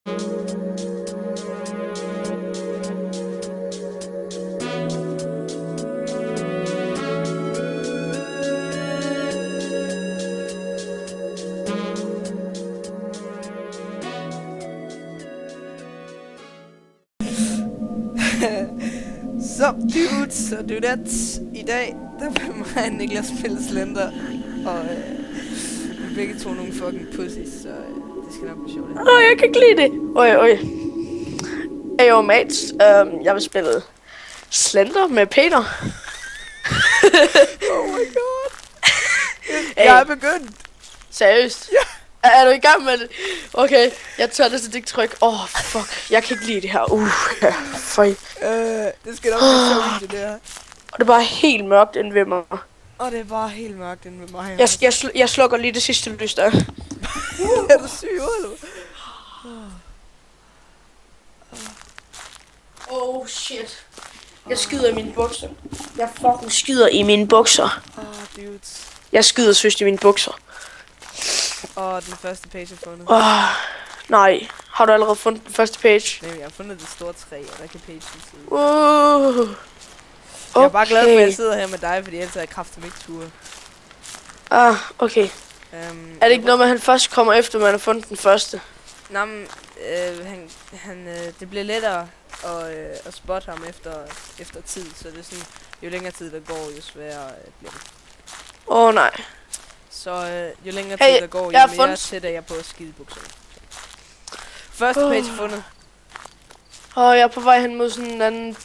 Sup dudes og dudettes. I dag, der vil mig og Niklas spille Slender. Og vi er begge to nogle fucking pussies, så det skal nok blive sjovt. Jeg kan ikke lide det. Oj. Hey, mates. Jeg vil spille Slender med Peter. Oh my god. Jeg er begyndt. Seriøst? Ja. Er du i gang med det? Okay, jeg tager det til dit tryk. Fuck. Jeg kan ikke lide det her. Føj. Det skal nok blive sjovt, det der. Og det er bare helt mørkt inde ved mig. Og det er bare helt mørkt inde ved mig. Jeg slukker lige det sidste lys der. Er du syg, eller? Oh shit. Jeg skyder i mine bukser. Jeg fucking skyder i mine bukser. Dudes. Jeg skyder søst i mine bukser. Den første page er fundet. Nej. Har du allerede fundet den første page? Nej, jeg har fundet det store træ, og der kan pagen sidde. Okay. Jeg er bare glad for, at jeg sidder her med dig, fordi ellers er jeg kraftigt ikke ture. Okay. Er det ikke noget med, at han først kommer efter, man har fundet den første? Nå, men, det bliver lettere at spotte ham efter tid, så det er sådan, jo længere tid der går, jo sværere bliver det. Nej. Så jo længere tid der går, jo mere tæt er jeg på skidebukserne. Første page fundet. Jeg er på vej hen mod sådan en anden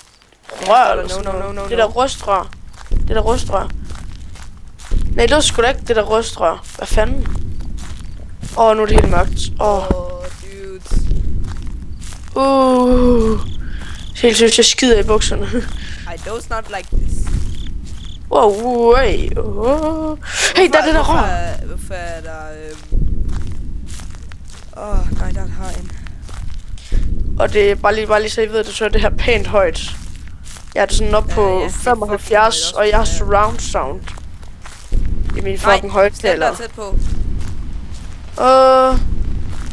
rør eller sådan noget. Det der rustrør. Det der rustrør. Nej, det var sgu da ikke det der rustrør. Hvad fanden? Nu er det helt mørkt. Dudes. Helt synes jeg skider i bukserne. I does not like this. Hey, der er det der rør. Hvorfor er der... nej, der har en. Og det er bare lige så I ved det, så er det her pænt højt. Jeg er sådan op på 75, og jeg har surround sound i min fucking højttaler. Nej, tæt på.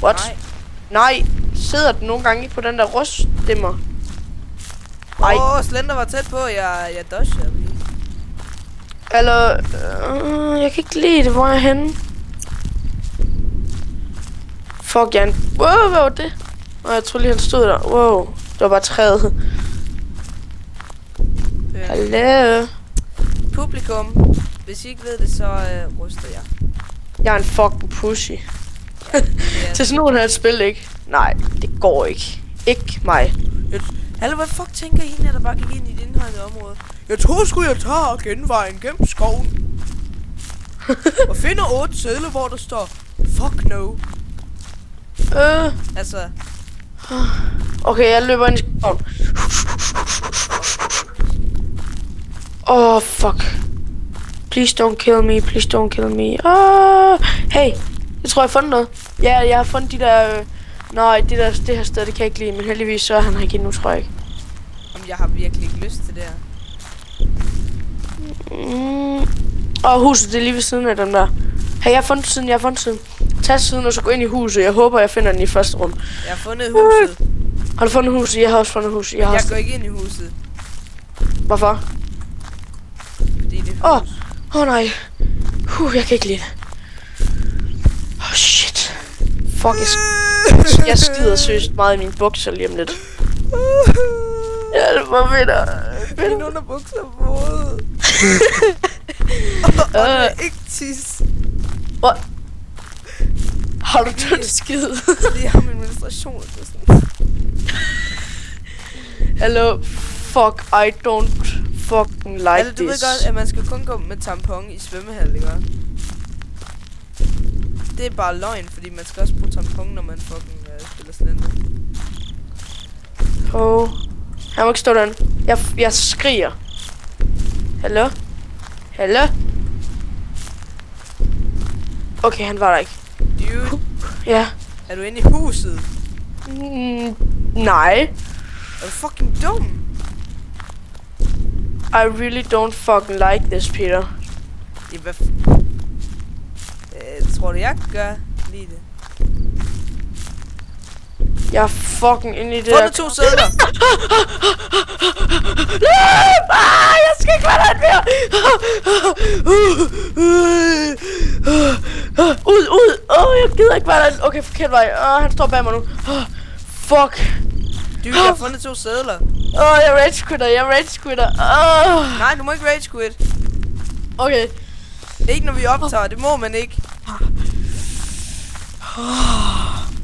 What? Nej, sidder den nogle gange på den der ruststimmer? Slender var tæt på, jeg dodger. Eller, jeg kan ikke lide det, hvor er jeg henne? Fuck, Jan. Hvad var det? Jeg tror lige, han stod der. Det var bare træet. Hallo? Publikum, hvis I ikke ved det, så ryster jeg. Jeg er en fucking pussy. Til sådan nogen her spil, ikke? Nej, det går ikke. Ikke mig. Hallo, hvad fuck tænker I, der bare gik ind i det indhegnede område? Jeg tror sgu, jeg tager genvejen gennem skoven. Og finder 8 sedler, hvor der står fuck no. Altså. Okay, jeg løber ind i skoven. Fuck. Please don't kill me, please don't kill me. Hey, jeg tror jeg har fundet noget. Ja, jeg har fundet de der... Nej, det her sted, det kan jeg ikke lide, men heldigvis så er han her ikke endnu, tror jeg ikke. Jamen, jeg har virkelig ikke lyst til det her. Huset, det er lige ved siden af den der. Hey, jeg har fundet siden, Tag siden, og så gå ind i huset. Jeg håber, jeg finder den i første rum. Jeg har fundet huset. Har du fundet huset? Jeg har også fundet huset. Jeg går ikke ind i huset. Hvorfor? Fordi det er hus. Nej. Jeg kan ikke lide det. Shit. Fuck, jeg skider seriøst meget i mine bukser lige om lidt. Ja, det var vinder. Mine underbukser er våde. Og det er ikke tis. What? Har du tødt skid? Det har min menstruation og sådan. Hello. Fuck, I don't fucking like this. Du ved godt, at man skal kun gå med tampon i svømmehal, ikke? Det er bare løgn, fordi man skal også bruge tampon, når man fucking spiller Slender. Jeg må ikke stå derinde. Jeg skriger. Hallo? Okay, han var der ikke. Dude. Ja. Er du inde i huset? Nej. Er du fucking dum? I really don't fucking like this, Peter. Ja, hvad tror du, jeg gør lige det? Jeg er fucking inde i det Fundet 2 sædler. Jeg skal ikke være der mere. Ud. Jeg gider ikke være der. Okay, forkert vej. Han står bag mig nu. Fuck. Dude, jeg har fundet 2 sædler. Jeg rage quitter. Nej, du må ikke rage quit. Okay. Ikke når vi optager, det må man ikke.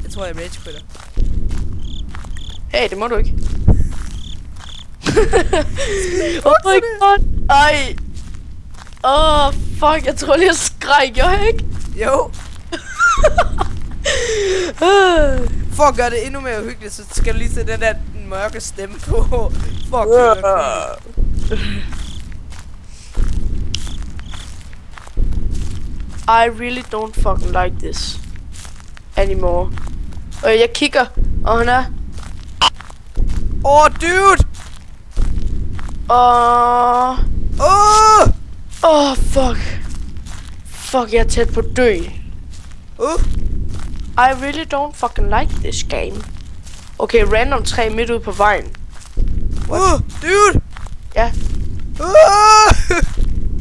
Jeg tror, jeg rage quitter. Hey, det må du ikke. Oh my god. Ej. Fuck, jeg tror lige, jeg skreg, gjorde jeg ikke? Jo. For at gøre det endnu mere hyggeligt, så skal du lige se den der mørke stemme på. Fuck. I really don't fucking like this anymore. Og jeg kigger, og han er... Dude! Fuck. Fuck, jeg er tæt på at dø. I really don't fucking like this game. Okay, random 3 midt ude på vejen. Dude! Ja.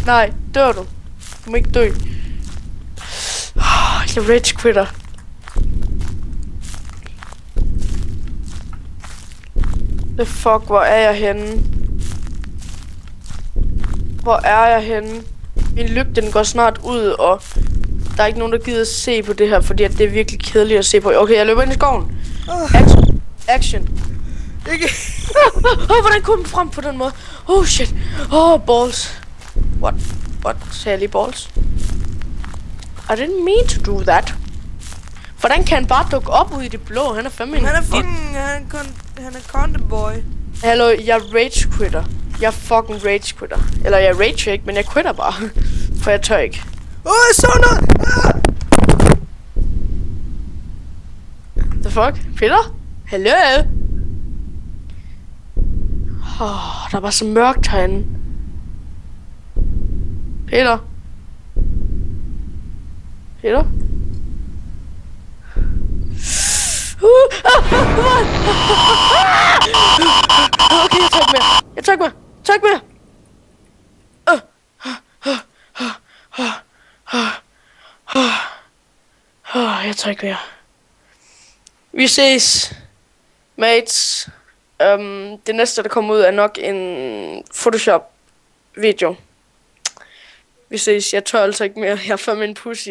Nej, dør du. Du må ikke dø. Jeg rage quitter. The fuck, hvor er jeg henne? Hvor er jeg henne? Min lygte, den går snart ud, og der er ikke nogen, der gider se på det her, fordi at det er virkelig kedeligt at se på. Okay, jeg løber ind i skoven. Action. Ikke. Hvordan kom den frem på den måde? Shit. Balls. What? Sagde jeg lige balls? I didn't mean to do that. Hvordan kan han bare dukke op ud i det blå? Han er fandme en... Han er content boy. Hallo, jeg rage quitter. Jeg fucking rage quitter. Eller jeg rage ikke, men jeg quitter bare. For jeg tør ikke. Jeg så noget! The fuck? Peter? Hallo? Der er bare så mørkt herinde. Peter? Okay, jeg tager ikke mere. Jeg tager ikke mere. Vi ses, mates. Det næste, der kommer ud, er nok en Photoshop-video. Vi ses. Jeg tør altså ikke mere. Jeg er fandme en pussy.